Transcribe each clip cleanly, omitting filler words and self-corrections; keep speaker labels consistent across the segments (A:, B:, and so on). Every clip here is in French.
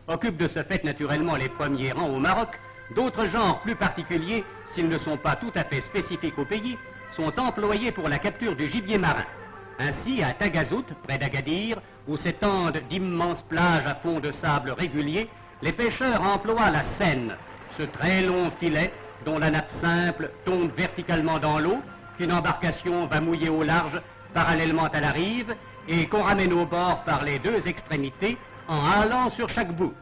A: occupent de ce fait naturellement les premiers rangs au Maroc, d'autres genres plus particuliers, s'ils ne sont pas tout à fait spécifiques au pays, sont employés pour la capture du gibier marin. Ainsi, à Tagazout, près d'Agadir, où s'étendent d'immenses plages à fond de sable régulier, les pêcheurs emploient la senne, ce très long filet dont la nappe simple tombe verticalement dans l'eau, qu'une embarcation va mouiller au large parallèlement à la rive et qu'on ramène au bord par les deux extrémités en halant sur chaque bout.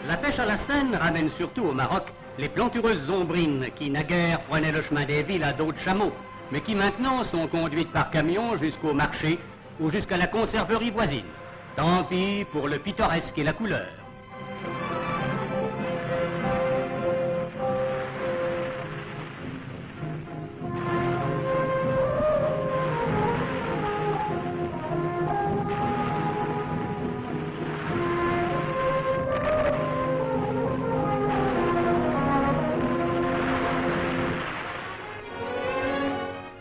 A: La pêche à la senne ramène surtout au Maroc les plantureuses ombrines qui naguère prenaient le chemin des villes à dos de chameau, mais qui maintenant sont conduites par camion jusqu'au marché ou jusqu'à la conserverie voisine. Tant pis pour le pittoresque et la couleur.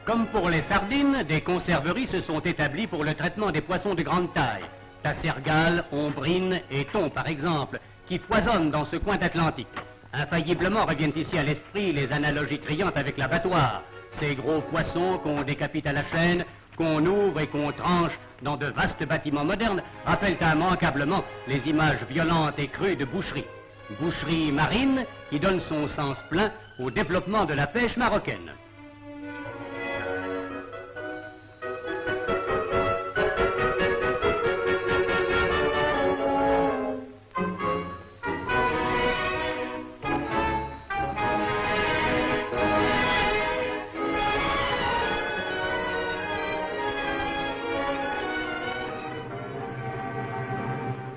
A: Comme pour les sardines, des conserveries se sont établies pour le traitement des poissons de grande taille. Tassergales, ombrines et thons, par exemple, qui foisonnent dans ce coin atlantique. Infailliblement reviennent ici à l'esprit les analogies criantes avec l'abattoir. Ces gros poissons qu'on décapite à la chaîne, qu'on ouvre et qu'on tranche dans de vastes bâtiments modernes, rappellent immanquablement les images violentes et crues de boucherie. Boucherie marine qui donne son sens plein au développement de la pêche marocaine.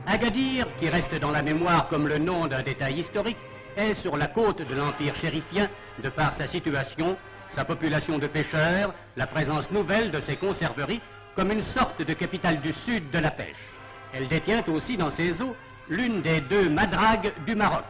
A: Agadir, qui reste dans la mémoire comme le nom d'un détail historique, est sur la côte de l'Empire chérifien de par sa situation, sa population de pêcheurs, la présence nouvelle de ses conserveries, comme une sorte de capitale du sud de la pêche. Elle détient aussi dans ses eaux l'une des deux madragues du Maroc.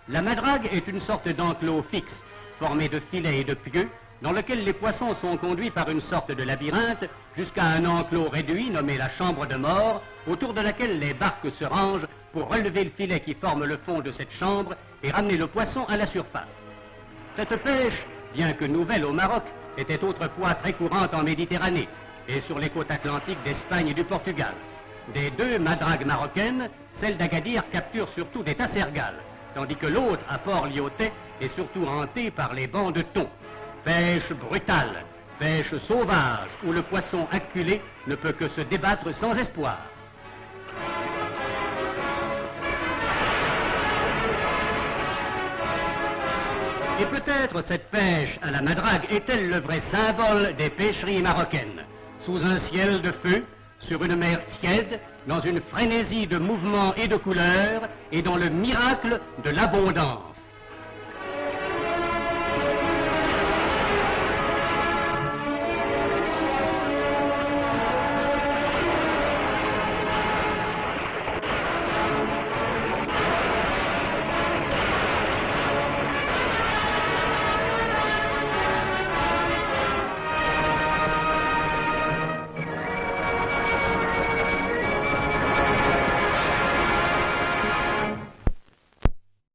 A: La madrague est une sorte d'enclos fixe, formé de filets et de pieux, dans lequel les poissons sont conduits par une sorte de labyrinthe jusqu'à un enclos réduit nommé la chambre de mort, autour de laquelle les barques se rangent pour relever le filet qui forme le fond de cette chambre et ramener le poisson à la surface. Cette pêche, bien que nouvelle au Maroc, était autrefois très courante en Méditerranée et sur les côtes atlantiques d'Espagne et du Portugal. Des deux madragues marocaines, celle d'Agadir capture surtout des tassergales, tandis que l'autre, à Port-Lyautey, est surtout hantée par les bancs de thon. Pêche brutale, pêche sauvage, où le poisson acculé ne peut que se débattre sans espoir. Et peut-être cette pêche à la madrague est-elle le vrai symbole des pêcheries marocaines. Sous un ciel de feu, sur une mer tiède, dans une frénésie de mouvements et de couleurs, et dans le miracle de l'abondance.